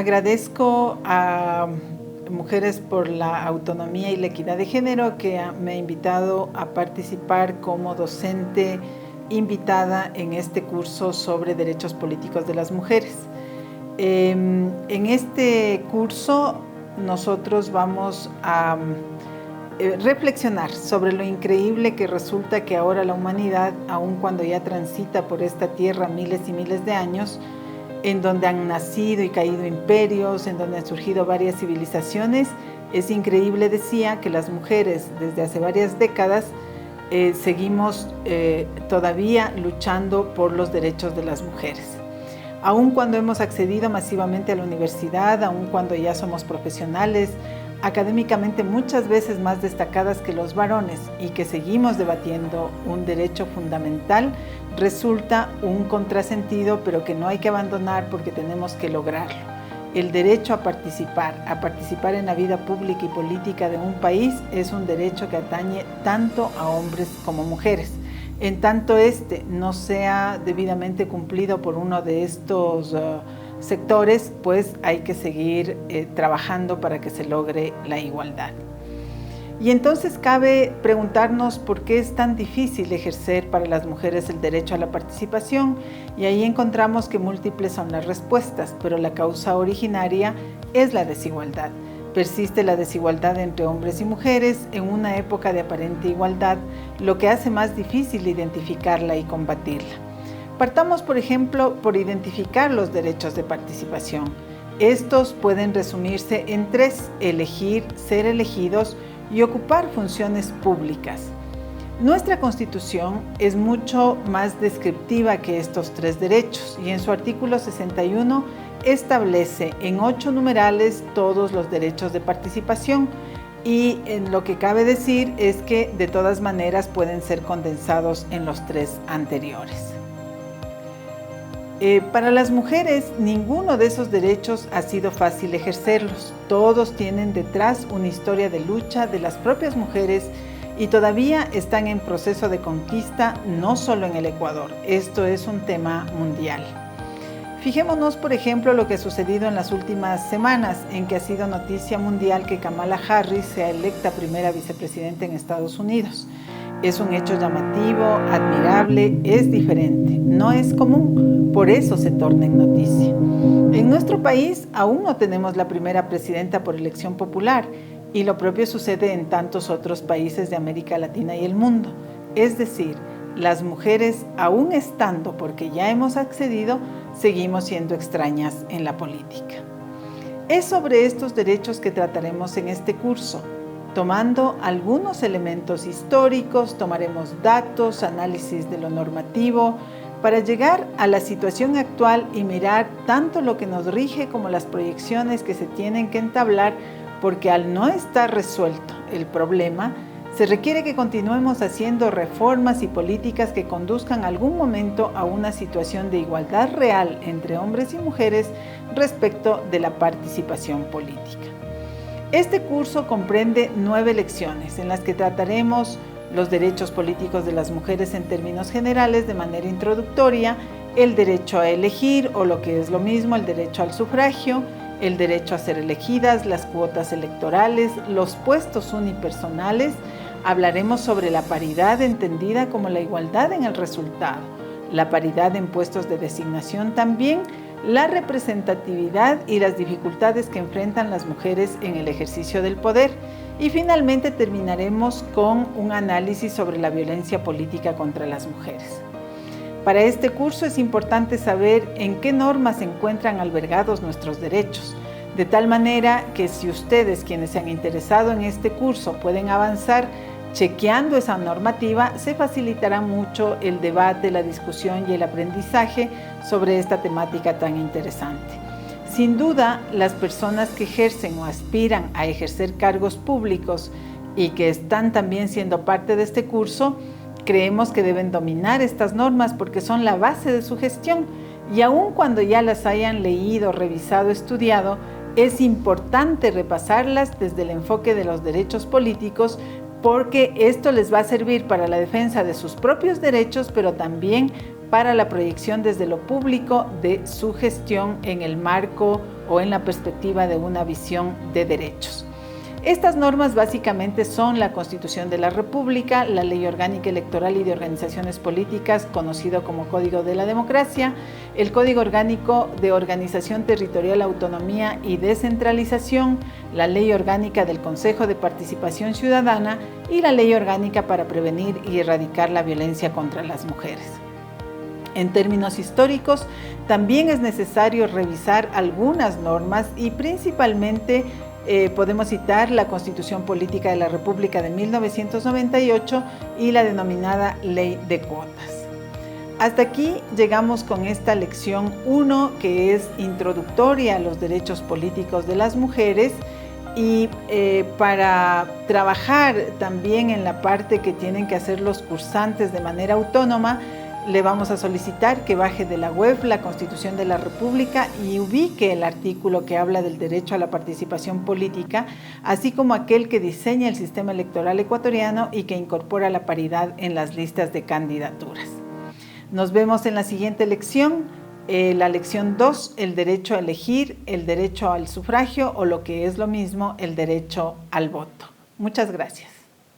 Agradezco a Mujeres por la Autonomía y la Equidad de Género que me ha invitado a participar como docente invitada en este curso sobre derechos políticos de las mujeres. En este curso nosotros vamos a reflexionar sobre lo increíble que resulta que ahora la humanidad, aun cuando ya transita por esta tierra miles y miles de años, en donde han nacido y caído imperios, en donde han surgido varias civilizaciones, es increíble, decía, que las mujeres desde hace varias décadas seguimos todavía luchando por los derechos de las mujeres. Aun cuando hemos accedido masivamente a la universidad, aun cuando ya somos profesionales, académicamente muchas veces más destacadas que los varones y que seguimos debatiendo un derecho fundamental, resulta un contrasentido, pero que no hay que abandonar porque tenemos que lograrlo. El derecho a participar en la vida pública y política de un país es un derecho que atañe tanto a hombres como mujeres. En tanto no sea debidamente cumplido por uno de estos sectores, pues hay que seguir trabajando para que se logre la igualdad. Y entonces cabe preguntarnos por qué es tan difícil ejercer para las mujeres el derecho a la participación, y ahí encontramos que múltiples son las respuestas, pero la causa originaria es la desigualdad. Persiste la desigualdad entre hombres y mujeres en una época de aparente igualdad, lo que hace más difícil identificarla y combatirla. Partamos, por ejemplo, por identificar los derechos de participación. Estos pueden resumirse en tres: elegir, ser elegidos y ocupar funciones públicas. Nuestra Constitución es mucho más descriptiva que estos tres derechos y en su artículo 61 establece en 8 numerales todos los derechos de participación, y en lo que cabe decir es que de todas maneras pueden ser condensados en los 3 anteriores. Para las mujeres, ninguno de esos derechos ha sido fácil ejercerlos. Todos tienen detrás una historia de lucha de las propias mujeres y todavía están en proceso de conquista, no solo en el Ecuador. Esto es un tema mundial. Fijémonos, por ejemplo, lo que ha sucedido en las últimas semanas, en que ha sido noticia mundial que Kamala Harris sea electa primera vicepresidenta en Estados Unidos. Es un hecho llamativo, admirable, es diferente, no es común, por eso se torna en noticia. En nuestro país aún no tenemos la primera presidenta por elección popular, y lo propio sucede en tantos otros países de América Latina y el mundo. Es decir, las mujeres, aún estando porque ya hemos accedido, seguimos siendo extrañas en la política. Es sobre estos derechos que trataremos en este curso. Tomando algunos elementos históricos, tomaremos datos, análisis de lo normativo, para llegar a la situación actual y mirar tanto lo que nos rige como las proyecciones que se tienen que entablar, porque al no estar resuelto el problema, se requiere que continuemos haciendo reformas y políticas que conduzcan algún momento a una situación de igualdad real entre hombres y mujeres respecto de la participación política. Este curso comprende 9 lecciones en las que trataremos los derechos políticos de las mujeres en términos generales de manera introductoria, el derecho a elegir, o lo que es lo mismo, el derecho al sufragio, el derecho a ser elegidas, las cuotas electorales, los puestos unipersonales. Hablaremos sobre la paridad entendida como la igualdad en el resultado, la paridad en puestos de designación también, la representatividad y las dificultades que enfrentan las mujeres en el ejercicio del poder. Y finalmente terminaremos con un análisis sobre la violencia política contra las mujeres. Para este curso es importante saber en qué normas se encuentran albergados nuestros derechos, de tal manera que si ustedes, quienes se han interesado en este curso, pueden avanzar chequeando esa normativa, se facilitará mucho el debate, la discusión y el aprendizaje sobre esta temática tan interesante. Sin duda, las personas que ejercen o aspiran a ejercer cargos públicos y que están también siendo parte de este curso, creemos que deben dominar estas normas porque son la base de su gestión, y aun cuando ya las hayan leído, revisado, estudiado, es importante repasarlas desde el enfoque de los derechos políticos, porque esto les va a servir para la defensa de sus propios derechos, pero también para la proyección desde lo público de su gestión en el marco o en la perspectiva de una visión de derechos. Estas normas básicamente son la Constitución de la República, la Ley Orgánica Electoral y de Organizaciones Políticas, conocido como Código de la Democracia, el Código Orgánico de Organización Territorial, Autonomía y Descentralización, la Ley Orgánica del Consejo de Participación Ciudadana y la Ley Orgánica para prevenir y erradicar la violencia contra las mujeres. En términos históricos, también es necesario revisar algunas normas y principalmente podemos citar la Constitución Política de la República de 1998 y la denominada Ley de Cuotas. Hasta aquí llegamos con esta lección 1, que es introductoria a los derechos políticos de las mujeres, y para trabajar también en la parte que tienen que hacer los cursantes de manera autónoma, le vamos a solicitar que baje de la web la Constitución de la República y ubique el artículo que habla del derecho a la participación política, así como aquel que diseña el sistema electoral ecuatoriano y que incorpora la paridad en las listas de candidaturas. Nos vemos en la siguiente lección, la lección 2, el derecho a elegir, el derecho al sufragio o lo que es lo mismo, el derecho al voto. Muchas gracias.